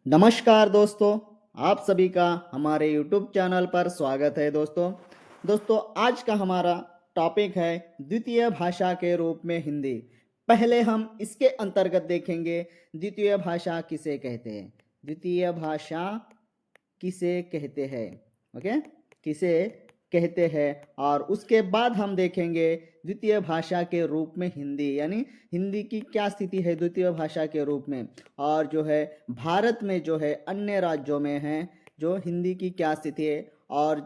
नमस्कार दोस्तों, आप सभी का हमारे YouTube चैनल पर स्वागत है दोस्तों आज का हमारा टॉपिक है द्वितीय भाषा के रूप में हिंदी। पहले हम इसके अंतर्गत देखेंगे द्वितीय भाषा किसे कहते हैं। द्वितीय भाषा किसे कहते हैं, ओके, किसे कहते हैं। और उसके बाद हम देखेंगे द्वितीय भाषा के रूप में हिंदी, यानी हिंदी की क्या स्थिति है द्वितीय भाषा के रूप में। और जो है भारत में जो है अन्य राज्यों में है जो हिंदी की क्या स्थिति है। और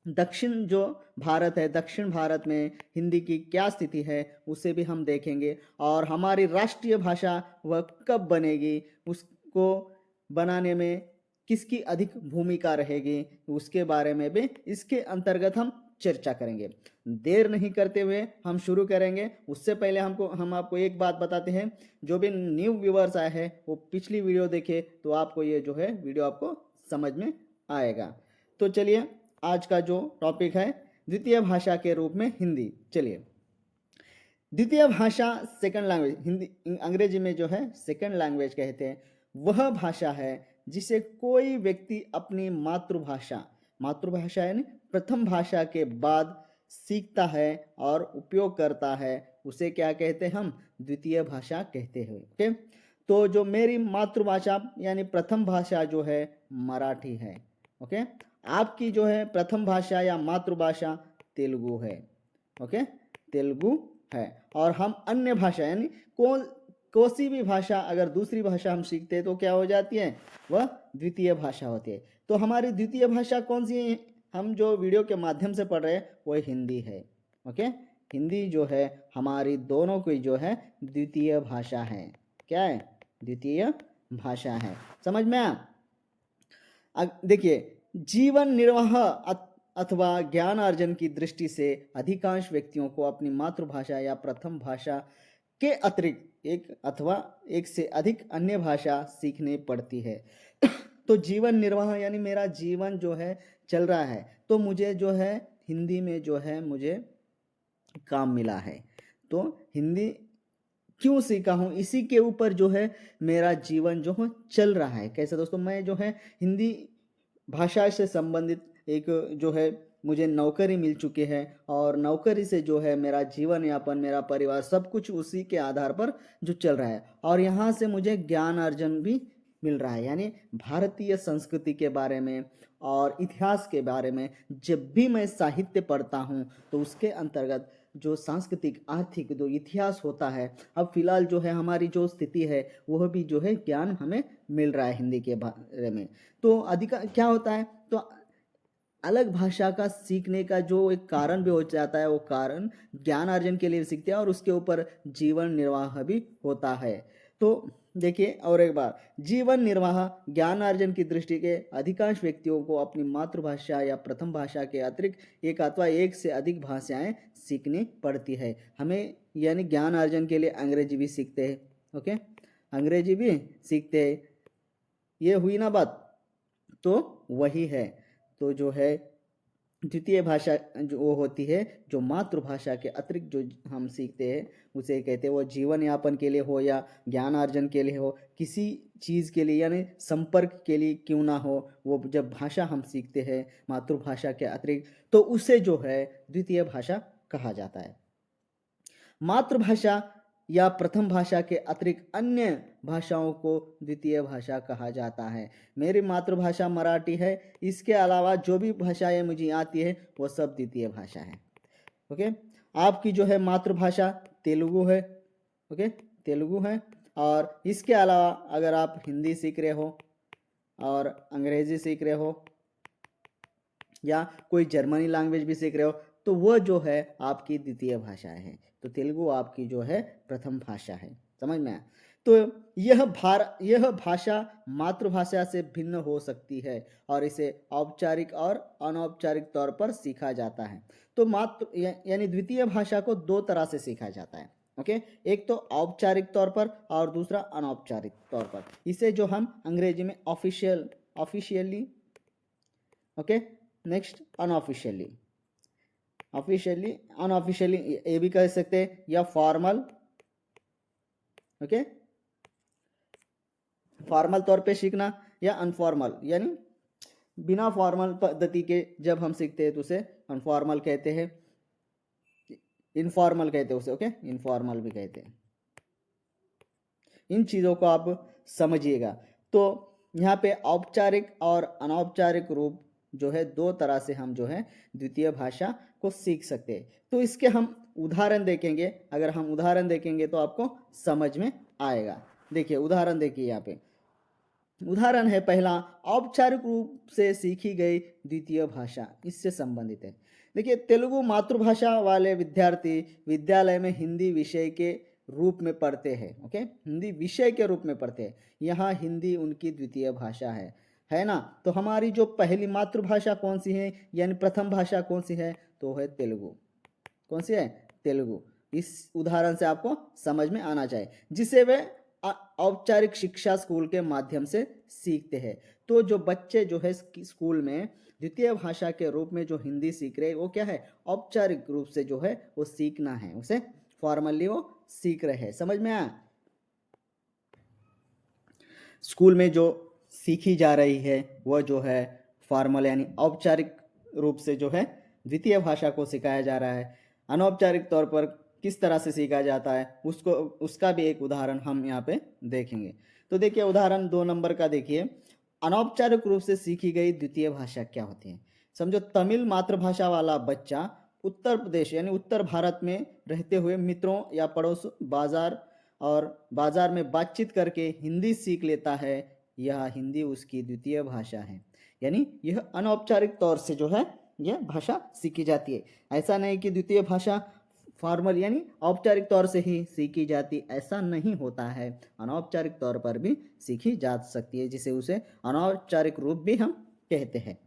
दक्षिण जो भारत है, दक्षिण भारत में हिंदी की क्या स्थिति है उसे भी हम देखेंगे। और हमारी राष्ट्रीय भाषा वह कब बनेगी, उसको बनाने में किसकी अधिक भूमिका रहेगी, उसके बारे में भी इसके अंतर्गत हम चर्चा करेंगे। देर नहीं करते हुए हम शुरू करेंगे। उससे पहले हम आपको एक बात बताते हैं, जो भी न्यू व्यूअर्स आए हैं वो पिछली वीडियो देखे तो आपको ये जो है वीडियो आपको समझ में आएगा। तो चलिए, आज का जो टॉपिक है द्वितीय भाषा के रूप में हिंदी। चलिए, द्वितीय भाषा सेकंड लैंग्वेज, हिंदी अंग्रेजी में जो है सेकंड लैंग्वेज कहते हैं, वह भाषा है जिसे कोई व्यक्ति अपनी मातृभाषा यानी प्रथम भाषा के बाद सीखता है और उपयोग करता है, उसे क्या कहते हैं हम, द्वितीय भाषा कहते हैं। ओके, तो जो मेरी मातृभाषा यानी प्रथम भाषा जो है मराठी है। ओके, आपकी जो है प्रथम भाषा या मातृभाषा तेलुगु है। ओके, तेलुगु है। और हम अन्य भाषा यानी कोई भी भाषा अगर दूसरी भाषा हम सीखते हैं तो क्या हो जाती है, वह द्वितीय भाषा होती है। तो हमारी द्वितीय भाषा कौन सी है, हम जो वीडियो के माध्यम से पढ़ रहे हैं वह हिंदी है। ओके, हिंदी जो है हमारी दोनों की जो है द्वितीय भाषा है। क्या है, द्वितीय भाषा है। समझ में आया। देखिए, जीवन निर्वाह अथवा ज्ञान अर्जन की दृष्टि से अधिकांश व्यक्तियों को अपनी मातृभाषा या प्रथम भाषा के अतिरिक्त एक अथवा एक से अधिक अन्य भाषा सीखनी पड़ती है। तो जीवन निर्वाह यानी मेरा जीवन जो है चल रहा है, तो मुझे जो है हिंदी में जो है मुझे काम मिला है। तो हिंदी क्यों सीखा हूँ, इसी के ऊपर जो है मेरा जीवन जो है चल रहा है। कैसे दोस्तों, मैं जो है हिंदी भाषा से संबंधित एक जो है मुझे नौकरी मिल चुकी है, और नौकरी से जो है मेरा जीवन यापन, मेरा परिवार, सब कुछ उसी के आधार पर जो चल रहा है। और यहाँ से मुझे ज्ञान अर्जन भी मिल रहा है, यानी भारतीय संस्कृति के बारे में और इतिहास के बारे में। जब भी मैं साहित्य पढ़ता हूँ तो उसके अंतर्गत जो सांस्कृतिक आर्थिक जो इतिहास होता है, अब फिलहाल जो है हमारी जो स्थिति है वह भी जो है ज्ञान हमें मिल रहा है हिंदी के बारे में। तो अधिक क्या होता है, तो अलग भाषा का सीखने का जो एक कारण भी हो जाता है, वो कारण ज्ञान अर्जन के लिए सीखते हैं और उसके ऊपर जीवन निर्वाह भी होता है। तो देखिए, और एक बार, जीवन निर्वाह ज्ञान अर्जन की दृष्टि के अधिकांश व्यक्तियों को अपनी मातृभाषा या प्रथम भाषा के अतिरिक्त एक अथवा एक से अधिक भाषाएं सीखनी पड़ती है हमें, यानी ज्ञान अर्जन के लिए अंग्रेजी भी सीखते हैं। ओके, अंग्रेजी भी सीखते हैं। ये हुई ना बात, तो वही है। तो जो है द्वितीय भाषा जो वो होती है, जो मातृभाषा के अतिरिक्त जो हम सीखते हैं उसे कहते हैं, वो जीवन यापन के लिए हो या ज्ञान अर्जन के लिए हो, किसी चीज़ के लिए यानी संपर्क के लिए क्यों ना हो, वो जब भाषा हम सीखते हैं मातृभाषा के अतिरिक्त, तो उसे जो है द्वितीय भाषा कहा जाता है। मातृभाषा या प्रथम भाषा के अतिरिक्त अन्य भाषाओं को द्वितीय भाषा कहा जाता है। मेरी मातृभाषा मराठी है, इसके अलावा जो भी भाषाएं मुझे आती है वो सब द्वितीय भाषा है। ओके, आपकी जो है मातृभाषा तेलुगु है। ओके, तेलुगु है। और इसके अलावा अगर आप हिंदी सीख रहे हो और अंग्रेजी सीख रहे हो या कोई जर्मनी लैंग्वेज भी सीख रहे हो, तो वह जो है आपकी द्वितीय भाषा है। तो तेलुगु आपकी जो है प्रथम भाषा है। समझ में आया। तो यह भाषा मातृभाषा से भिन्न हो सकती है और इसे औपचारिक और अनौपचारिक तौर पर सीखा जाता है। तो यानी द्वितीय भाषा को दो तरह से सीखा जाता है। ओके, एक तो औपचारिक तौर पर और दूसरा अनौपचारिक तौर पर। इसे जो हम अंग्रेजी में officially, okay, next unofficially, unofficially ये भी कह सकते हैं, या फॉर्मल, ओके, फॉर्मल तौर पे सीखना या अनफॉर्मल, यानी बिना फॉर्मल पद्धति के जब हम सीखते हैं तो उसे अनफॉर्मल कहते हैं, इनफॉर्मल कहते हैं उसे, ओके, इनफॉर्मल भी कहते हैं। इन चीज़ों को आप समझिएगा। तो यहाँ पे औपचारिक और अनौपचारिक रूप जो है दो तरह से हम जो है द्वितीय भाषा को सीख सकते हैं। तो इसके हम उदाहरण देखेंगे, अगर हम उदाहरण देखेंगे तो आपको समझ में आएगा। देखिए उदाहरण देखिए, यहाँ पे उदाहरण है पहला, औपचारिक रूप से सीखी गई द्वितीय भाषा, इससे संबंधित है। देखिए तेलुगु मातृभाषा वाले विद्यार्थी विद्यालय में हिंदी विषय के रूप में पढ़ते हैं, ओके, हिंदी विषय के रूप में पढ़ते हैं। यहाँ हिंदी उनकी द्वितीय भाषा है ना। तो हमारी जो पहली मातृभाषा कौन सी है, यानी प्रथम भाषा कौन सी है, तो है तेलुगु। कौन सी है, तेलुगु। इस उदाहरण से आपको समझ में आना चाहिए, जिसे वे औपचारिक शिक्षा स्कूल के माध्यम से सीखते हैं। तो जो बच्चे जो है स्कूल में द्वितीय भाषा के रूप में जो हिंदी सीख रहे हैं, वो क्या है, औपचारिक रूप से जो है वो सीखना है, उसे फॉर्मली वो सीख रहे हैं। समझ में आया। स्कूल में जो सीखी जा रही है वह जो है फॉर्मल यानी औपचारिक रूप से जो है द्वितीय भाषा को सिखाया जा रहा है। अनौपचारिक तौर पर किस तरह से सीखा जाता है उसका भी एक उदाहरण हम यहाँ पे देखेंगे। तो देखिए उदाहरण 2 नंबर का देखिए, अनौपचारिक रूप से सीखी गई द्वितीय भाषा क्या होती है। समझो तमिल मातृभाषा वाला बच्चा उत्तर प्रदेश यानी उत्तर भारत में रहते हुए मित्रों या पड़ोस बाजार में बातचीत करके हिंदी सीख लेता है। यह हिंदी उसकी द्वितीय भाषा है, यानी यह अनौपचारिक तौर से जो है यह भाषा सीखी जाती है। ऐसा नहीं कि द्वितीय भाषा फॉर्मल यानी औपचारिक तौर से ही सीखी जाती, ऐसा नहीं होता है। अनौपचारिक तौर पर भी सीखी जा सकती है, जिसे उसे अनौपचारिक रूप भी हम कहते हैं।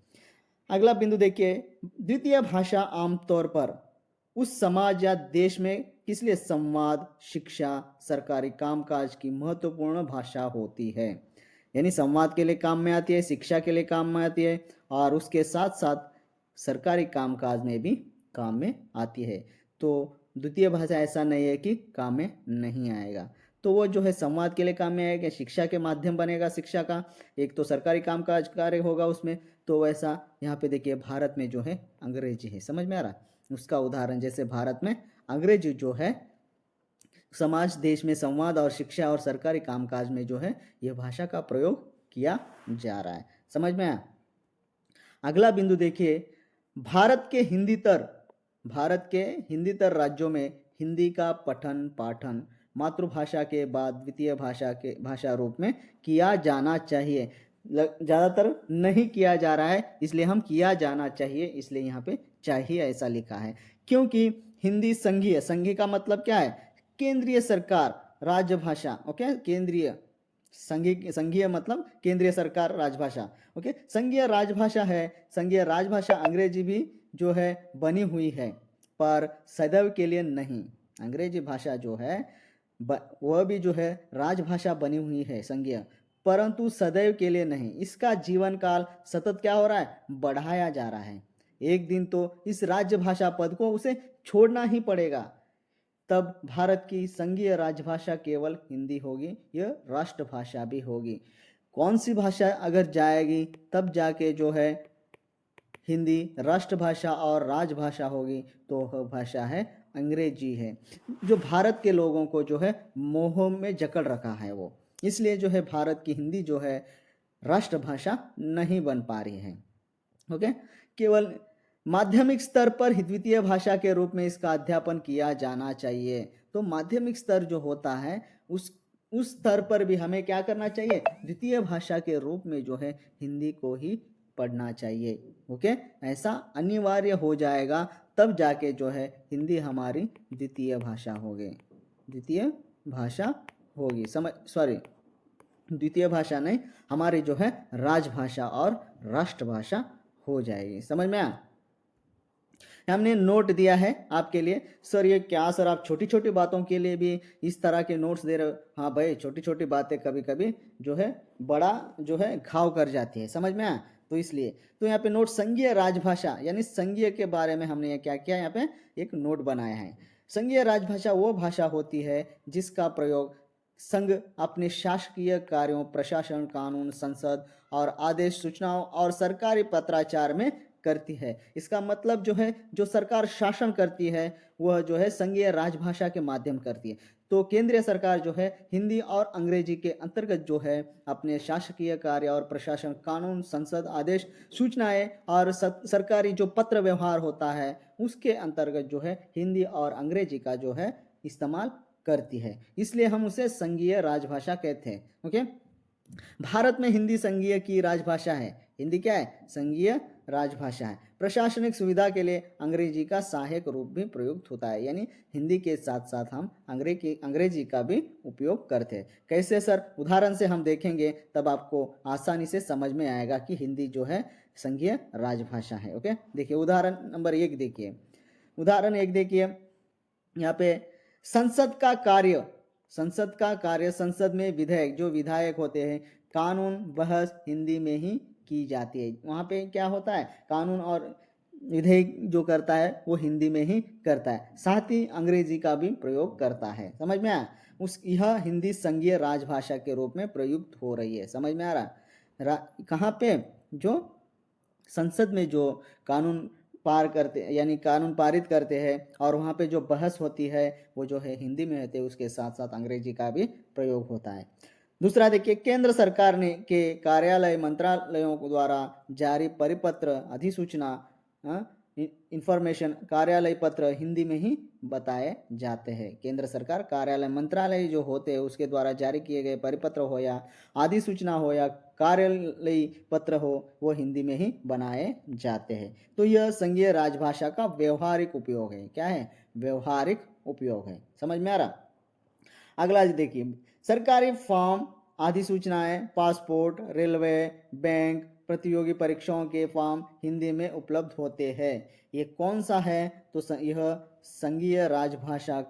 अगला बिंदु देखिए, द्वितीय भाषा आमतौर पर उस समाज या देश में किस लिए संवाद, शिक्षा, सरकारी कामकाज की महत्वपूर्ण भाषा होती है। यानी संवाद के लिए काम में आती है, शिक्षा के लिए काम में आती है, और उसके साथ साथ सरकारी कामकाज में भी काम में आती है। तो द्वितीय भाषा ऐसा नहीं है कि काम में नहीं आएगा। तो वो जो है संवाद के लिए काम में आएगा, शिक्षा के माध्यम बनेगा, शिक्षा का एक तो सरकारी कामकाज कार्य होगा उसमें। तो वैसा यहाँ पे देखिए भारत में जो है अंग्रेजी है। समझ में आ रहा है। उसका उदाहरण जैसे भारत में अंग्रेजी जो है समाज देश में संवाद और शिक्षा और सरकारी कामकाज में जो है यह भाषा का प्रयोग किया जा रहा है। समझ में आया। अगला बिंदु देखिए, भारत के हिंदीतर राज्यों में हिंदी का पठन पाठन मातृभाषा के बाद द्वितीय भाषा रूप में किया जाना चाहिए। ज़्यादातर नहीं किया जा रहा है, इसलिए हम किया जाना चाहिए, इसलिए यहाँ पे चाहिए ऐसा लिखा है। क्योंकि हिंदी संघीय का मतलब क्या है, केंद्रीय सरकार राजभाषा, ओके, केंद्रीय संघीय मतलब केंद्रीय सरकार राजभाषा, ओके, संघीय राजभाषा है। संघीय राजभाषा अंग्रेजी भी जो है बनी हुई है, पर सदैव के लिए नहीं। अंग्रेजी भाषा जो है वह भी जो है राजभाषा बनी हुई है संघीय, परंतु सदैव के लिए नहीं। इसका जीवन काल सतत क्या हो रहा है, बढ़ाया जा रहा है। एक दिन तो इस राजभाषा पद को उसे छोड़ना ही पड़ेगा, तब भारत की संघीय राजभाषा केवल हिंदी होगी, यह राष्ट्रभाषा भी होगी। कौन सी भाषा अगर जाएगी तब जाके जो है हिंदी राष्ट्रभाषा और राजभाषा होगी, तो वह भाषा है अंग्रेजी है, जो भारत के लोगों को जो है मोह में जकड़ रखा है वो। इसलिए जो है भारत की हिंदी जो है राष्ट्रभाषा नहीं बन पा रही है, ओके। केवल माध्यमिक स्तर पर द्वितीय भाषा के रूप में इसका अध्यापन किया जाना चाहिए। तो माध्यमिक स्तर जो होता है उस स्तर पर भी हमें क्या करना चाहिए, द्वितीय भाषा के रूप में जो है हिंदी को ही पढ़ना चाहिए, ओके। ऐसा अनिवार्य हो जाएगा, तब जाके जो है हिंदी हमारी द्वितीय भाषा होगी, द्वितीय भाषा नहीं, हमारी जो है राजभाषा और राष्ट्रभाषा हो जाएगी। समझ में आया। हमने नोट दिया है आपके लिए। सर ये क्या सर, आप छोटी छोटी बातों के लिए भी इस तरह के नोट्स दे रहे हो। हाँ भाई, छोटी छोटी बातें कभी कभी जो है बड़ा जो है घाव कर जाती है। समझ में आया। तो इसलिए तो यहाँ पे नोट संघीय राजभाषा यानी संघीय के बारे में हमने क्या किया, यहाँ पे एक नोट बनाया है। संघीय राजभाषा वो भाषा होती है जिसका प्रयोग संघ अपने शासकीय कार्यों, प्रशासन, कानून, संसद और आदेश, सूचनाओं और सरकारी पत्राचार में करती है। इसका मतलब जो है, जो सरकार शासन करती है वह जो है संघीय राजभाषा के माध्यम करती है। तो केंद्रीय सरकार जो है हिंदी और अंग्रेजी के अंतर्गत जो है अपने शासकीय कार्य और प्रशासन, कानून, संसद, आदेश, सूचनाएं और सरकारी जो पत्र व्यवहार होता है उसके अंतर्गत जो है हिंदी और अंग्रेजी का जो है इस्तेमाल करती है, इसलिए हम उसे संघीय राजभाषा कहते हैं। ओके, भारत में हिंदी संघीय की राजभाषा है। हिंदी क्या है? संघीय राजभाषा है। प्रशासनिक सुविधा के लिए अंग्रेजी का सहायक रूप भी प्रयुक्त होता है, यानी हिंदी के साथ साथ हम अंग्रेजी का भी उपयोग करते हैं। कैसे सर? उदाहरण से हम देखेंगे तब आपको आसानी से समझ में आएगा कि हिंदी जो है संघीय राजभाषा है। ओके, देखिए उदाहरण नंबर 1 देखिए। उदाहरण 1 देखिए, यहाँ पे संसद का कार्य, संसद में विधेयक, जो विधायक होते हैं, कानून, बहस हिंदी में ही की जाती है। वहाँ पे क्या होता है? कानून और विधेयक जो करता है वो हिंदी में ही करता है, साथ ही अंग्रेजी का भी प्रयोग करता है। समझ में आया? यह हिंदी संघीय राजभाषा के रूप में प्रयुक्त हो रही है। समझ में आ रहा? कहाँ पे? जो संसद में जो कानून यानी कानून पारित करते हैं और वहाँ पे जो बहस होती है वो जो है हिंदी में होती है, उसके साथ साथ अंग्रेजी का भी प्रयोग होता है। दूसरा देखिए, केंद्र सरकार ने के कार्यालय, मंत्रालयों द्वारा जारी परिपत्र, अधिसूचना, इंफॉर्मेशन, कार्यालय पत्र हिंदी में ही बताए जाते हैं। केंद्र सरकार कार्यालय, मंत्रालय जो होते हैं उसके द्वारा जारी किए गए परिपत्र हो या अधिसूचना हो या कार्यालय पत्र हो, वो हिंदी में ही बनाए जाते हैं। तो यह संघीय राजभाषा का व्यवहारिक उपयोग है। क्या है? व्यवहारिक उपयोग है। समझ में आ रहा? अगला देखिए, सरकारी फॉर्म, अधिसूचनाएं, पासपोर्ट, रेलवे, बैंक, प्रतियोगी परीक्षाओं के फॉर्म हिंदी में उपलब्ध होते हैं। ये कौन सा है? तो यह संघीय राजभाषा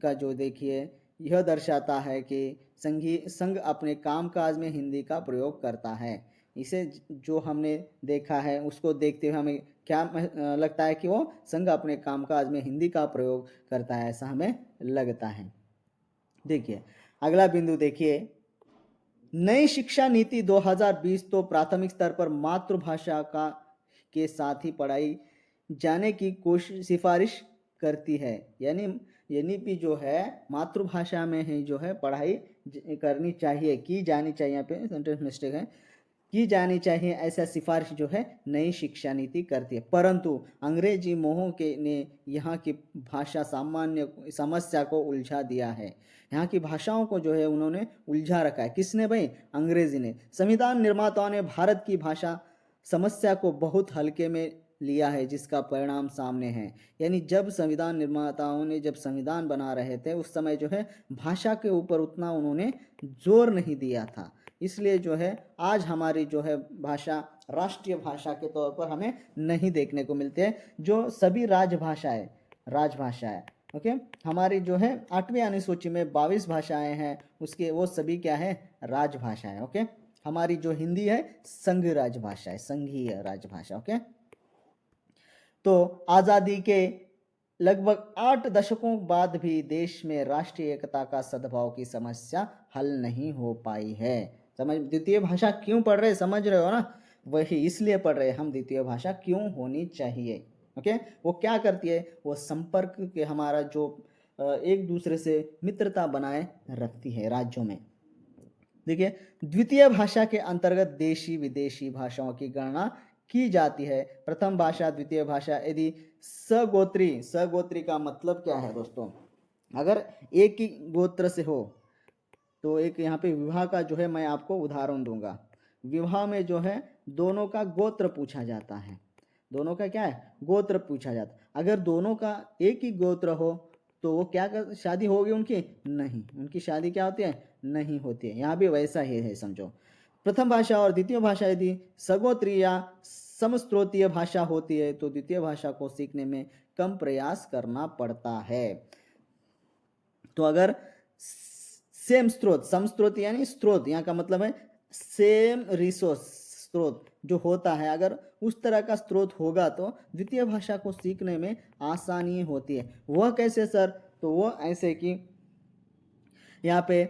का जो देखिए यह दर्शाता है कि संघ अपने कामकाज में हिंदी का प्रयोग करता है। इसे जो हमने देखा है उसको देखते हुए हमें क्या लगता है कि वो संघ अपने कामकाज में हिंदी का प्रयोग करता है, ऐसा हमें लगता है। देखिए अगला बिंदु देखिए, नई शिक्षा नीति 2020 तो प्राथमिक स्तर पर मातृभाषा का के साथ ही पढ़ाई जाने की सिफारिश करती है। यानी भी जो है मातृभाषा में ही जो है पढ़ाई करनी चाहिए, की जानी चाहिए, यहाँ पे सेंटेंस मिस्टेक है, की जानी चाहिए, ऐसा सिफारिश जो है नई शिक्षा नीति करती है। परंतु अंग्रेजी मोह के ने यहाँ की भाषा सामान्य समस्या को उलझा दिया है। यहाँ की भाषाओं को जो है उन्होंने उलझा रखा है। किसने भाई? अंग्रेजी ने। संविधान निर्माताओं ने भारत की भाषा समस्या को बहुत हल्के में लिया है, जिसका परिणाम सामने है। यानी जब संविधान निर्माताओं ने जब संविधान बना रहे थे उस समय जो है भाषा के ऊपर उतना उन्होंने जोर नहीं दिया था, इसलिए जो है आज हमारी जो है भाषा राष्ट्रीय भाषा के तौर पर हमें नहीं देखने को मिलते हैं, जो सभी राजभाषा है। ओके, हमारी जो है 8वीं अनुसूची में 22 भाषाएं हैं, उसके वो सभी क्या है? राजभाषा है। ओके, हमारी जो हिंदी है संघीय राजभाषा है, संघीय राजभाषा। ओके, तो आज़ादी के लगभग 8 दशकों बाद भी देश में राष्ट्रीय एकता का सद्भाव की समस्या हल नहीं हो पाई है। समझ, द्वितीय भाषा क्यों पढ़ रहे, समझ रहे हो ना? वही इसलिए पढ़ रहे हम, द्वितीय भाषा क्यों होनी चाहिए। ओके, वो क्या करती है? वो संपर्क के हमारा जो एक दूसरे से मित्रता बनाए रखती है राज्यों में। देखिए, द्वितीय भाषा के अंतर्गत देशी विदेशी भाषाओं की गणना की जाती है। प्रथम भाषा, द्वितीय भाषा। यदि सगोत्री का मतलब क्या है दोस्तों? अगर एक ही गोत्र से हो तो एक यहाँ पे विवाह का जो है मैं आपको उदाहरण दूंगा। विवाह में जो है दोनों का गोत्र पूछा जाता है। दोनों का क्या है? गोत्र पूछा जाता है। अगर दोनों का एक ही गोत्र हो तो वो क्या शादी होगी उनकी? नहीं, उनकी शादी क्या होती है? नहीं होती है। यहाँ भी वैसा ही है, समझो। प्रथम भाषा और द्वितीय भाषा यदि सगोत्री या समस्त्रोतीय भाषा होती है तो द्वितीय भाषा को सीखने में कम प्रयास करना पड़ता है। तो अगर सेम स्रोत, समस्त्रोत यानी स्रोत, यहाँ का मतलब है सेम रिसोर्स, स्रोत जो होता है, अगर उस तरह का स्रोत होगा तो द्वितीय भाषा को सीखने में आसानी होती है। वह कैसे सर? तो वो ऐसे कि यहाँ पे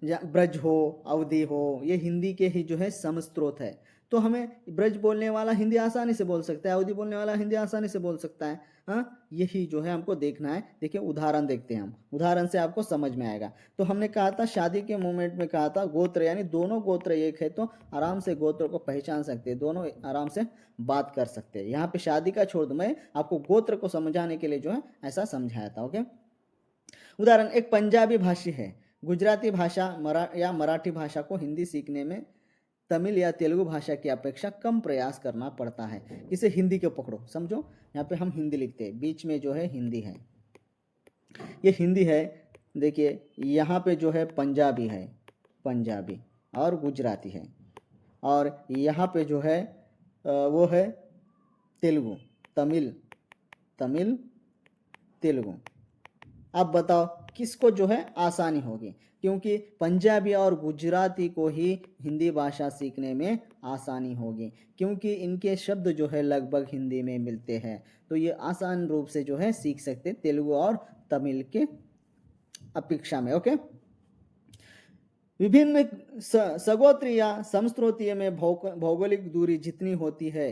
ब्रज हो, अवधी हो, ये हिंदी के ही जो है समस्त्रोत है। तो हमें ब्रज बोलने वाला हिंदी आसानी से बोल सकता है, अवधी बोलने वाला हिंदी आसानी से बोल सकता है। हाँ, यही जो है हमको देखना है। देखिए उदाहरण देखते हैं हम, उदाहरण से आपको समझ में आएगा। तो हमने कहा था शादी के मोमेंट में कहा था गोत्र यानी दोनों गोत्र एक है तो आराम से गोत्र को पहचान सकते हैं, दोनों आराम से बात कर सकते हैं। यहाँ पे शादी का छोड़ दो, मैं आपको गोत्र को समझाने के लिए जो है ऐसा समझाया था। ओके, उदाहरण, एक पंजाबी भाषी है, गुजराती भाषा या मराठी भाषा को हिंदी सीखने में तमिल या तेलुगु भाषा की अपेक्षा कम प्रयास करना पड़ता है। इसे हिंदी के पकड़ो, समझो यहाँ पे हम हिंदी लिखते हैं, बीच में जो है हिंदी है, ये हिंदी है। देखिए यहाँ पे जो है पंजाबी है, पंजाबी और गुजराती है, और यहाँ पे जो है वो है तेलुगु, तमिल, तमिल तेलुगु। अब बताओ किसको जो है आसानी होगी, क्योंकि पंजाबी और गुजराती को ही हिंदी भाषा सीखने में आसानी होगी, क्योंकि इनके शब्द जो है लगभग हिंदी में मिलते हैं, तो ये आसान रूप से जो है सीख सकते तेलुगु और तमिल के अपेक्षा में। ओके, विभिन्न सगोत्रीय या समस्त्रोतीय में भौगोलिक दूरी जितनी होती है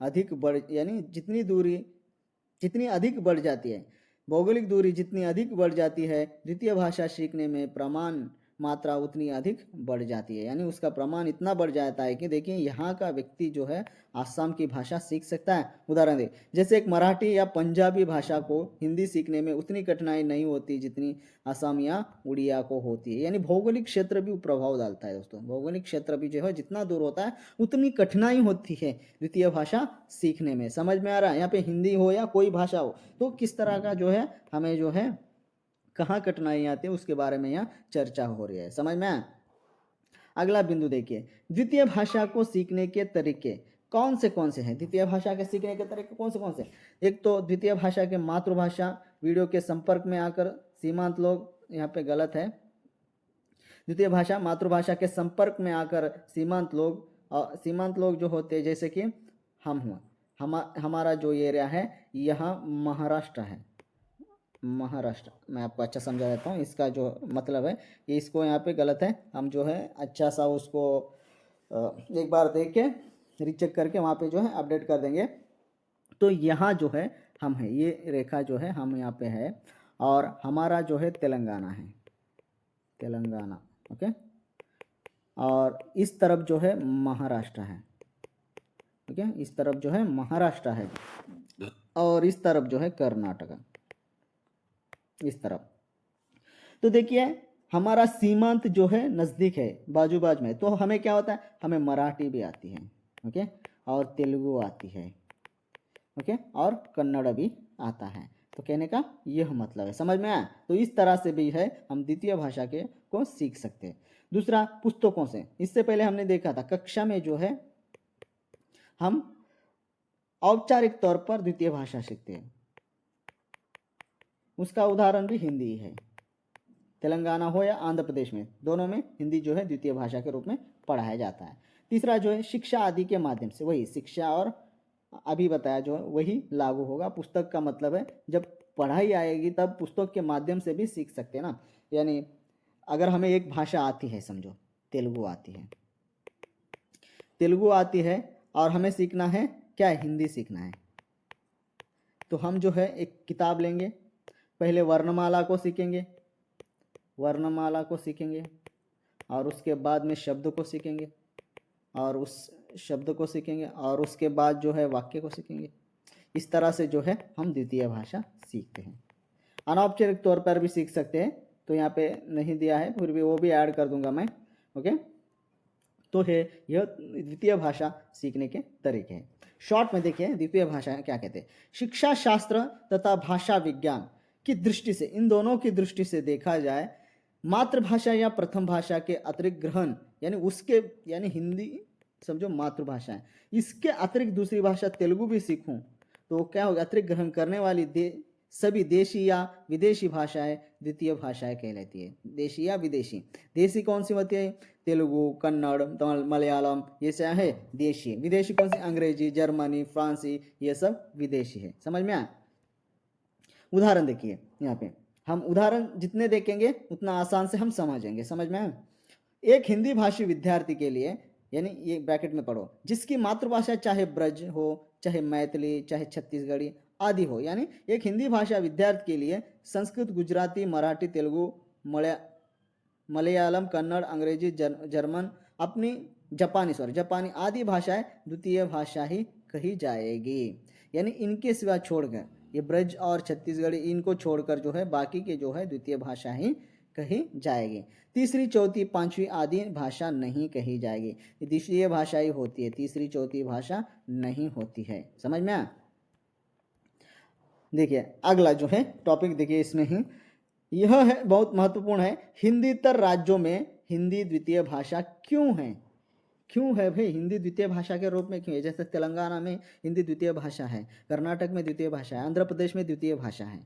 अधिक बढ़, यानी जितनी अधिक बढ़ जाती है, भौगोलिक दूरी जितनी अधिक बढ़ जाती है, द्वितीय भाषा सीखने में प्रमाण मात्रा उतनी अधिक बढ़ जाती है। यानी उसका प्रमाण इतना बढ़ जाता है कि देखिए यहाँ का व्यक्ति जो है आसाम की भाषा सीख सकता है। उदाहरण दे, जैसे एक मराठी या पंजाबी भाषा को हिंदी सीखने में उतनी कठिनाई नहीं होती जितनी असम या उड़िया को होती है। यानी भौगोलिक क्षेत्र भी प्रभाव डालता है दोस्तों, भौगोलिक क्षेत्र भी जो है जितना दूर होता है उतनी कठिनाई होती है द्वितीय भाषा सीखने में। समझ में आ रहा है? यहाँ पे हिंदी हो या कोई भाषा हो, तो किस तरह का जो है हमें जो है कहाँ कठिनाई आती है उसके बारे में यहाँ चर्चा हो रही है। समझ में आया? अगला बिंदु देखिए, द्वितीय भाषा को सीखने के तरीके कौन से हैं? द्वितीय भाषा के सीखने के तरीके कौन से? एक तो द्वितीय भाषा के मातृभाषा वीडियो के संपर्क में आकर सीमांत लोग, यहाँ पे गलत है, द्वितीय भाषा मातृभाषा के संपर्क में आकर सीमांत लोग जो होते हैं, जैसे कि हम हुआ, हमारा जो एरिया है यहाँ महाराष्ट्र है, महाराष्ट्र। मैं आपको अच्छा समझा देता हूँ, इसका जो मतलब है कि इसको यहाँ पे गलत है, हम जो है अच्छा सा उसको एक बार देख के रीचेक करके वहाँ पे जो है अपडेट कर देंगे। तो यहाँ जो है हम है, ये रेखा जो है हम यहाँ पे है, और हमारा जो है तेलंगाना है, तेलंगाना। ओके, और इस तरफ जो है महाराष्ट्र है। ओके, इस तरफ जो है महाराष्ट्र है, और इस तरफ जो है कर्नाटक, इस तरफ। तो देखिए हमारा सीमांत जो है नज़दीक है, बाजू बाजू में, तो हमें क्या होता है, हमें मराठी भी आती है, ओके, और तेलुगु आती है, ओके, और कन्नड़ भी आता है। तो कहने का यह मतलब है, समझ में आया? तो इस तरह से भी है हम द्वितीय भाषा के को सीख सकते हैं। दूसरा, पुस्तकों से। इससे पहले हमने देखा था कक्षा में जो है हम औपचारिक तौर पर द्वितीय भाषा सीखते हैं, उसका उदाहरण भी हिंदी है। तेलंगाना हो या आंध्र प्रदेश में, दोनों में हिंदी जो है द्वितीय भाषा के रूप में पढ़ाया जाता है। तीसरा जो है शिक्षा आदि के माध्यम से, वही शिक्षा और अभी बताया जो है वही लागू होगा। पुस्तक का मतलब है जब पढ़ाई आएगी तब पुस्तक के माध्यम से भी सीख सकते हैं ना। यानी अगर हमें एक भाषा आती है, समझो तेलुगु आती है, तेलुगु आती है और हमें सीखना है क्या, हिंदी सीखना है, तो हम जो है एक किताब लेंगे, पहले वर्णमाला को सीखेंगे, वर्णमाला को सीखेंगे, और उसके बाद में शब्द को सीखेंगे, और उस शब्द को सीखेंगे, और उसके बाद जो है वाक्य को सीखेंगे। इस तरह से जो है हम द्वितीय भाषा सीखते हैं। अनौपचारिक तौर पर भी सीख सकते हैं, तो यहाँ पे नहीं दिया है, फिर भी वो भी ऐड कर दूंगा मैं। ओके, तो है यह द्वितीय भाषा सीखने के तरीके हैं। शॉर्ट में देखिए द्वितीय भाषा क्या कहते हैं। शिक्षा शास्त्र तथा भाषा विज्ञान की दृष्टि से, इन दोनों की दृष्टि से देखा जाए, मातृभाषा या प्रथम भाषा के अतिरिक्त ग्रहण, यानी उसके, यानी हिंदी समझो मातृभाषा है, इसके अतिरिक्त दूसरी भाषा तेलुगु भी सीखूं तो क्या होगा, अतिरिक्त ग्रहण करने वाली सभी देशी या विदेशी भाषाएं द्वितीय भाषाएं कहलाती है। देशी या विदेशी, देशी कौन सी होती है, तेलुगु, कन्नड़, तमिल, मलयालम, ये क्या है देशी। विदेशी कौन सी, अंग्रेजी, जर्मनी, फ्रांसी, ये सब विदेशी है। समझ में आया? उदाहरण देखिए यहाँ पे, हम उदाहरण जितने देखेंगे उतना आसान से हम समझेंगे, समझ में आया? एक हिंदी भाषी विद्यार्थी के लिए, यानी ये ब्रैकेट में पढ़ो, जिसकी मातृभाषा चाहे ब्रज हो, चाहे मैथिली, चाहे छत्तीसगढ़ी आदि हो, यानी एक हिंदी भाषा विद्यार्थी के लिए संस्कृत, गुजराती, मराठी, तेलुगु, मलयालम, कन्नड़, अंग्रेजी, जर्मन, अपनी जापानी आदि भाषाएं द्वितीय भाषा ही कही जाएगी। यानी इनके सिवा छोड़कर, ये ब्रज और छत्तीसगढ़ी इनको छोड़कर जो है बाकी के जो है द्वितीय भाषा ही कही जाएगी। तीसरी, चौथी, पांचवी आदि भाषा नहीं कही जाएगी, ये द्वितीय भाषा ही होती है, तीसरी चौथी भाषा नहीं होती है। समझ में आया? देखिए अगला जो है टॉपिक देखिए, इसमें ही यह है बहुत महत्वपूर्ण है, हिंदीतर राज्यों में हिंदी द्वितीय भाषा क्यों है? क्यों है भाई हिंदी द्वितीय भाषा के रूप में क्यों है? जैसे तेलंगाना में हिंदी द्वितीय भाषा है, कर्नाटक में द्वितीय भाषा है, आंध्र प्रदेश में द्वितीय भाषा है,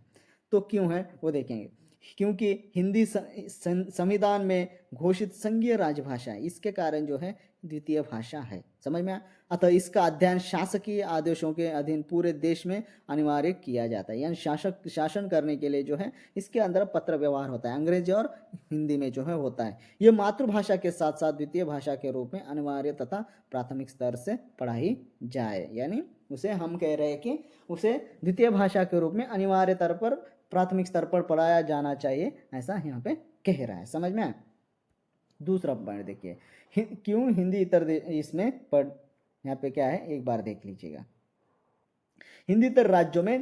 तो क्यों है वो देखेंगे। क्योंकि हिंदी संविधान में घोषित संघीय राजभाषा है, इसके कारण जो है द्वितीय भाषा है। समझ में आया? अतः इसका अध्ययन शासकीय आदेशों के अधीन पूरे देश में अनिवार्य किया जाता है, यानी शासन करने के लिए जो है इसके अंदर पत्र व्यवहार होता है, अंग्रेजी और हिंदी में जो है होता है। ये मातृभाषा के साथ साथ द्वितीय भाषा के रूप में अनिवार्य तथा प्राथमिक स्तर से पढ़ाई जाए, यानी उसे हम कह रहे हैं कि उसे द्वितीय भाषा के रूप में अनिवार्य स्तर पर, प्राथमिक स्तर पर पढ़ाया जाना चाहिए, ऐसा यहाँ पे कह रहा है। समझ में आया? दूसरा पॉइंट देखिए, क्यों हिंदी इतर इसमें पढ़, यहाँ पे क्या है एक बार देख लीजिएगा। हिंदीतर राज्यों में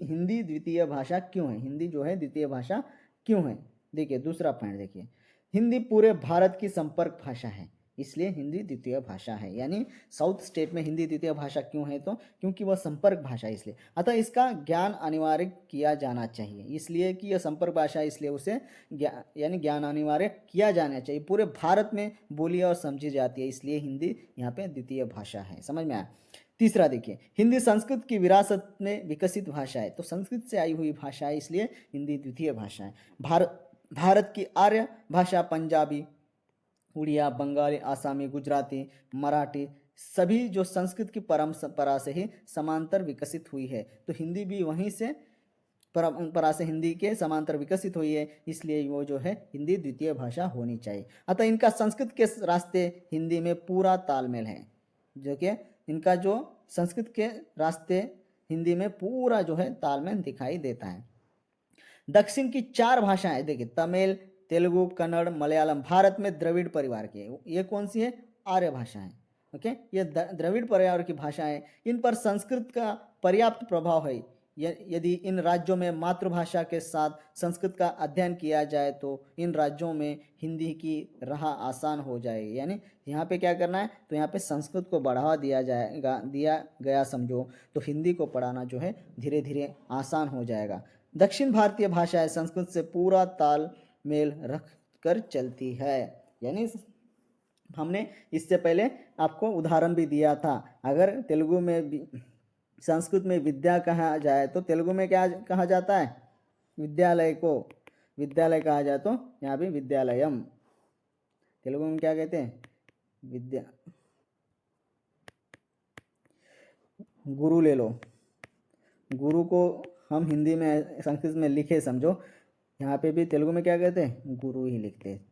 हिंदी द्वितीय भाषा क्यों है? हिंदी जो है द्वितीय भाषा क्यों है? देखिए दूसरा पॉइंट देखिए, हिंदी पूरे भारत की संपर्क भाषा है, इसलिए हिंदी द्वितीय भाषा है। यानी साउथ स्टेट में हिंदी द्वितीय भाषा क्यों है? तो क्योंकि वह संपर्क भाषा है इसलिए। अतः इसका ज्ञान अनिवार्य किया जाना चाहिए, इसलिए कि यह संपर्क भाषा है इसलिए उसे यानी ज्ञान अनिवार्य किया जाना चाहिए। पूरे भारत में बोली और समझी जाती है, इसलिए हिंदी यहाँ पे द्वितीय भाषा है। समझ में आया? तीसरा देखिए, हिंदी संस्कृत की विरासत में विकसित भाषा है, तो संस्कृत से आई हुई भाषा है, इसलिए हिंदी द्वितीय भाषा है। भारत की आर्य भाषा पंजाबी, उड़िया, बंगाली, आसामी, गुजराती, मराठी सभी जो संस्कृत की परंपरा से ही समांतर विकसित हुई है, तो हिंदी भी वहीं से परंपरा से हिंदी के समांतर विकसित हुई है, इसलिए वो जो है हिंदी द्वितीय भाषा होनी चाहिए। अतः इनका संस्कृत के रास्ते हिंदी में पूरा तालमेल है, जो कि इनका जो संस्कृत के रास्ते हिंदी में पूरा जो है तालमेल दिखाई देता है। दक्षिण की 4 भाषाएं देखिए, तमिल, तेलुगु, कन्नड़, मलयालम भारत में द्रविड़ परिवार की है। ये कौन सी है? आर्य भाषाएं। ओके, ये द्रविड़ परिवार की भाषाएं, इन पर संस्कृत का पर्याप्त प्रभाव है। यदि इन राज्यों में मातृभाषा के साथ संस्कृत का अध्ययन किया जाए तो इन राज्यों में हिंदी की राह आसान हो जाएगी। यानी यहाँ पे क्या करना है, तो यहाँ पे संस्कृत को बढ़ावा दिया गया समझो, तो हिंदी को पढ़ाना जो है धीरे धीरे आसान हो जाएगा। दक्षिण भारतीय भाषाएं संस्कृत से पूरा तालमेल रख कर चलती है। यानी हमने इससे पहले आपको उदाहरण भी दिया था, अगर तेलुगु में संस्कृत में विद्या कहा जाए तो तेलुगु में क्या कहा जाता है? विद्यालय को विद्यालय कहा जाए, तो यहाँ भी विद्यालयम। तेलुगु में क्या कहते हैं? विद्या। गुरु ले लो, गुरु को हम हिंदी में संस्कृत में लिखे समझो, यहाँ पे भी तेलुगु में क्या कहते हैं? गुरु ही लिखते हैं,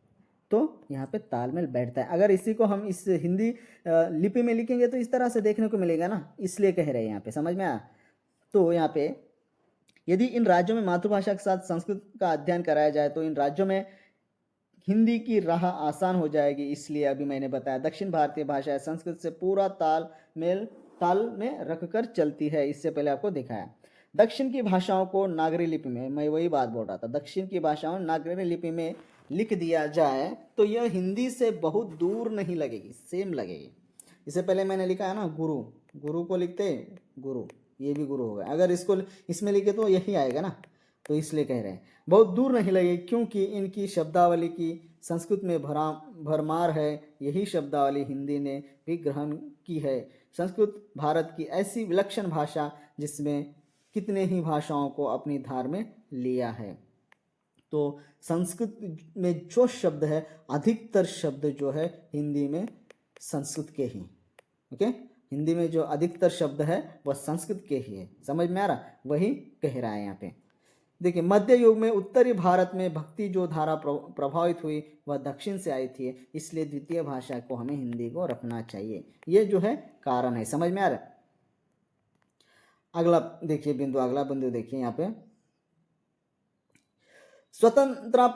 तो यहाँ पे तालमेल बैठता है। अगर इसी को हम इस हिंदी लिपि में लिखेंगे तो इस तरह से देखने को मिलेगा ना, इसलिए कह रहे हैं यहाँ पे। समझ में आया? तो यहाँ पे यदि इन राज्यों में मातृभाषा के साथ संस्कृत का अध्ययन कराया जाए तो इन राज्यों में हिंदी की राह आसान हो जाएगी, इसलिए अभी मैंने बताया दक्षिण भारतीय भाषा संस्कृत से पूरा ताल में रखकर चलती है। इससे पहले आपको दिखाया। दक्षिण की भाषाओं को नागरी लिपि में, मैं वही बात बोल रहा था, दक्षिण की भाषाओं नागरी लिपि में लिख दिया जाए तो यह हिंदी से बहुत दूर नहीं लगेगी, सेम लगेगी। इससे पहले मैंने लिखा है ना गुरु, गुरु को लिखते गुरु, ये भी गुरु होगा। अगर इसको इसमें लिखे तो यही आएगा ना, तो इसलिए कह रहे हैं बहुत दूर नहीं लगेगी, क्योंकि इनकी शब्दावली की संस्कृत में भरमार है, यही शब्दावली हिंदी ने भी ग्रहण की है। संस्कृत भारत की ऐसी विलक्षण भाषा जिसमें कितने ही भाषाओं को अपनी धार में लिया है। तो संस्कृत में जो शब्द है, अधिकतर शब्द जो है हिंदी में संस्कृत के ही। ओके, हिंदी में जो अधिकतर शब्द है वह संस्कृत के ही है। समझ में आ रहा? वही कह रहा है यहाँ पे। देखिए, मध्य युग में उत्तरी भारत में भक्ति जो धारा प्रभावित हुई वह दक्षिण से आई थी, इसलिए द्वितीय भाषा को हमें हिंदी को रखना चाहिए। ये जो है कारण है, समझ में आ रहा है। अगला देखिए बिंदु, अगला बिंदु देखिए यहाँ पे, स्वतंत्रता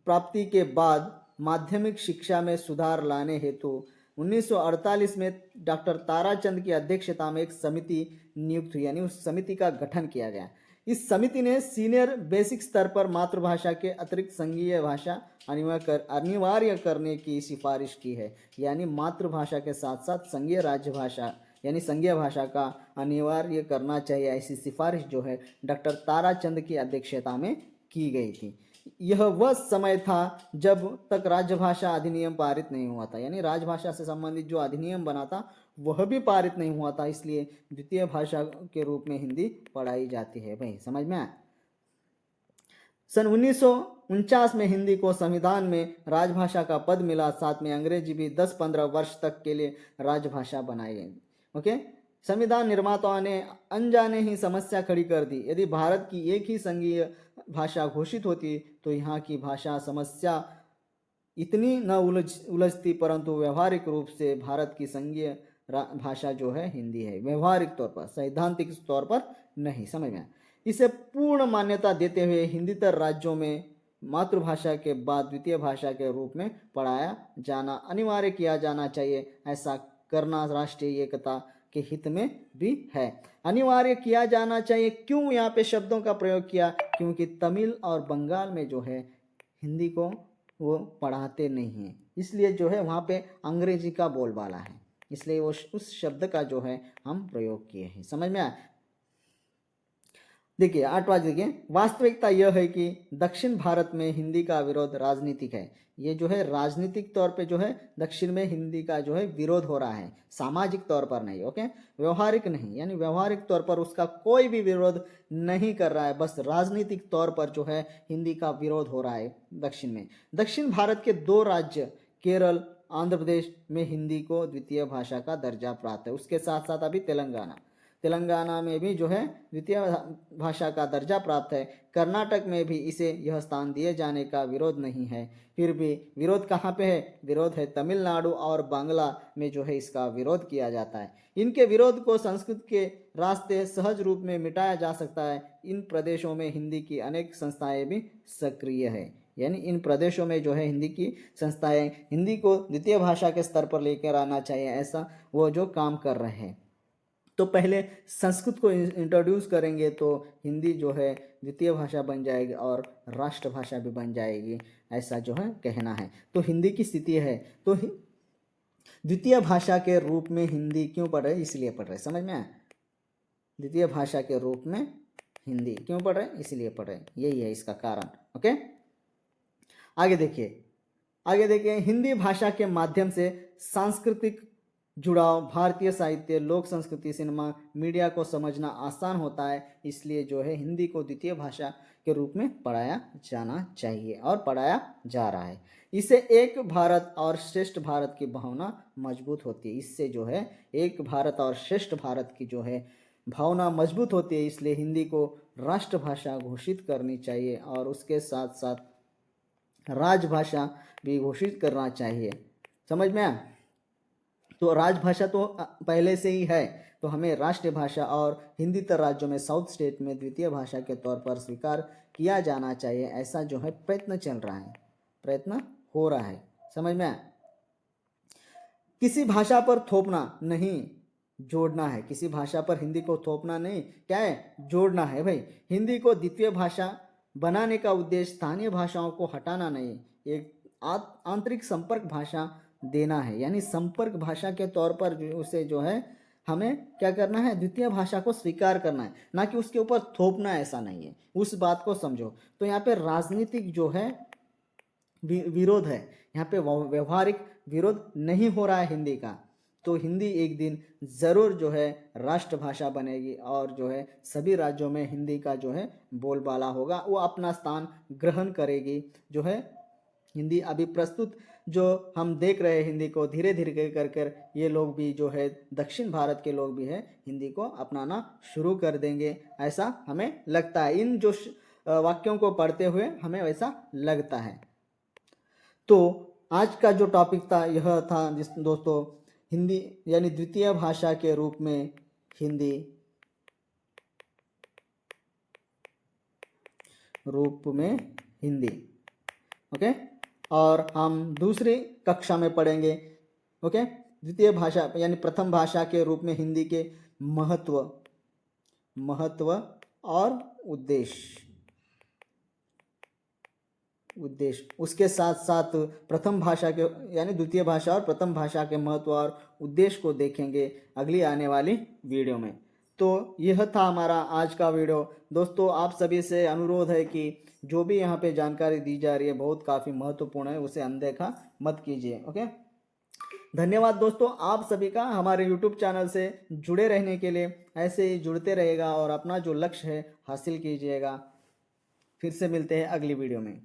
प्राप्ति के बाद माध्यमिक शिक्षा में सुधार लाने हेतु 1948 में डॉक्टर ताराचंद की अध्यक्षता में एक समिति नियुक्त हुई, यानी उस समिति का गठन किया गया। इस समिति ने सीनियर बेसिक स्तर पर मातृभाषा के अतिरिक्त संघीय भाषा अनिवार्य करने की सिफारिश की है, यानी मातृभाषा के साथ साथ संघीय राज्य भाषा यानी संघीय भाषा का अनिवार्य करना चाहिए, ऐसी सिफारिश जो है डॉक्टर ताराचंद की अध्यक्षता में की गई थी। यह वह समय था जब तक राजभाषा अधिनियम पारित नहीं हुआ था, यानी राजभाषा से संबंधित जो अधिनियम बना था वह भी पारित नहीं हुआ था, इसलिए द्वितीय भाषा के रूप में हिंदी पढ़ाई जाती है। भाई समझ में आया। सन 1949 में हिंदी को संविधान में राजभाषा का पद मिला, साथ में अंग्रेजी भी 10-15 वर्ष तक के लिए राजभाषा बनाई गई। ओके, संविधान निर्माताओं ने अनजाने ही समस्या खड़ी कर दी। यदि भारत की एक ही संघीय भाषा घोषित होती तो यहाँ की भाषा समस्या इतनी न उलझती, परंतु व्यवहारिक रूप से भारत की संघीय भाषा जो है हिंदी है, व्यवहारिक तौर पर, सैद्धांतिक तौर पर नहीं। समझ में। इसे पूर्ण मान्यता देते हुए हिंदीतर राज्यों में मातृभाषा के बाद द्वितीय भाषा के रूप में पढ़ाया जाना अनिवार्य किया जाना चाहिए। ऐसा करना राष्ट्रीय एकता के हित में भी है। अनिवार्य किया जाना चाहिए, क्यों यहाँ पे शब्दों का प्रयोग किया? क्योंकि तमिल और बंगाल में जो है हिंदी को वो पढ़ाते नहीं हैं, इसलिए जो है वहाँ पे अंग्रेजी का बोलबाला है, इसलिए वो उस शब्द का जो है हम प्रयोग किए हैं। समझ में आया। देखिए 8वां देखिए, वास्तविकता यह है कि दक्षिण भारत में हिंदी का विरोध राजनीतिक है। ये जो है राजनीतिक तौर पे जो है दक्षिण में हिंदी का जो है विरोध हो रहा है, सामाजिक तौर पर नहीं। ओके, व्यवहारिक नहीं, यानी व्यवहारिक तौर पर उसका कोई भी विरोध नहीं कर रहा है, बस राजनीतिक तौर पर जो है हिंदी का विरोध हो रहा है दक्षिण में। दक्षिण भारत के 2 राज्य केरल, आंध्र प्रदेश में हिंदी को द्वितीय भाषा का दर्जा प्राप्त है। उसके साथ साथ अभी तेलंगाना में भी जो है द्वितीय भाषा का दर्जा प्राप्त है। कर्नाटक में भी इसे यह स्थान दिए जाने का विरोध नहीं है। फिर भी विरोध कहाँ पे है? विरोध है तमिलनाडु और बांग्ला में जो है इसका विरोध किया जाता है। इनके विरोध को संस्कृत के रास्ते सहज रूप में मिटाया जा सकता है। इन प्रदेशों में हिंदी की अनेक संस्थाएं भी सक्रिय है, यानी इन प्रदेशों में जो है हिंदी की संस्थाएं हिंदी को द्वितीय भाषा के स्तर पर लेकर आना चाहिए, ऐसा वो जो काम कर रहे हैं। तो पहले संस्कृत को इंट्रोड्यूस करेंगे तो हिंदी जो है द्वितीय भाषा बन जाएगी और राष्ट्रभाषा भी बन जाएगी, ऐसा जो है कहना है। तो हिंदी की स्थिति है, तो द्वितीय भाषा के रूप में हिंदी क्यों पढ़ रहे? इसलिए पढ़ रहे, समझ में आया। द्वितीय भाषा के रूप में हिंदी क्यों पढ़ रहे? इसलिए पढ़ रहे, यही है इसका कारण। ओके, आगे देखिए हिंदी भाषा के माध्यम से सांस्कृतिक जुड़ाव, भारतीय साहित्य, लोक संस्कृति, सिनेमा, मीडिया को समझना आसान होता है, इसलिए जो है हिंदी को द्वितीय भाषा के रूप में पढ़ाया जाना चाहिए और पढ़ाया जा रहा है। इससे एक भारत और श्रेष्ठ भारत की भावना मजबूत होती है। इससे जो है एक भारत और श्रेष्ठ भारत की जो है भावना मजबूत होती है, इसलिए हिंदी को राष्ट्रभाषा घोषित करनी चाहिए और उसके साथ साथ राजभाषा भी घोषित करना चाहिए। समझ में आया। तो राजभाषा तो पहले से ही है, तो हमें राष्ट्रीय भाषा और हिंदीतर राज्यों में साउथ स्टेट में द्वितीय भाषा के तौर पर स्वीकार किया जाना चाहिए, ऐसा जो है प्रयत्न चल रहा है, प्रयत्न हो रहा है। समझ में आया। किसी भाषा पर थोपना नहीं, जोड़ना है। किसी भाषा पर हिंदी को थोपना नहीं, क्या है? जोड़ना है। भाई हिंदी को द्वितीय भाषा बनाने का उद्देश्य स्थानीय भाषाओं को हटाना नहीं, एक आंतरिक संपर्क भाषा देना है, यानी संपर्क भाषा के तौर पर उसे जो है हमें क्या करना है? द्वितीय भाषा को स्वीकार करना है, ना कि उसके ऊपर थोपना। ऐसा नहीं है, उस बात को समझो। तो यहाँ पे राजनीतिक जो है विरोध है, यहाँ पे व्यवहारिक विरोध नहीं हो रहा है हिंदी का। तो हिंदी एक दिन ज़रूर जो है राष्ट्रभाषा बनेगी और जो है सभी राज्यों में हिंदी का जो है बोलबाला होगा, वो अपना स्थान ग्रहण करेगी, जो है हिंदी अभी प्रस्तुत जो हम देख रहे हैं हिंदी को धीरे धीरे कर कर ये लोग भी जो है दक्षिण भारत के लोग भी हैं हिंदी को अपनाना शुरू कर देंगे, ऐसा हमें लगता है। इन जो वाक्यों को पढ़ते हुए हमें वैसा लगता है। तो आज का जो टॉपिक था यह था जिस दोस्तों हिंदी यानी द्वितीय भाषा के रूप में हिंदी ओके। और हम दूसरी कक्षा में पढ़ेंगे ओके द्वितीय भाषा यानी प्रथम भाषा के रूप में हिंदी के महत्व और उद्देश्य उसके साथ साथ प्रथम भाषा के यानी द्वितीय भाषा और प्रथम भाषा के महत्व और उद्देश्य को देखेंगे अगली आने वाली वीडियो में। तो यह था हमारा आज का वीडियो। दोस्तों आप सभी से अनुरोध है कि जो भी यहाँ पे जानकारी दी जा रही है बहुत काफ़ी महत्वपूर्ण है, उसे अनदेखा मत कीजिए ओके। धन्यवाद दोस्तों आप सभी का हमारे YouTube चैनल से जुड़े रहने के लिए। ऐसे ही जुड़ते रहेगा और अपना जो लक्ष्य है हासिल कीजिएगा। फिर से मिलते हैं अगली वीडियो में।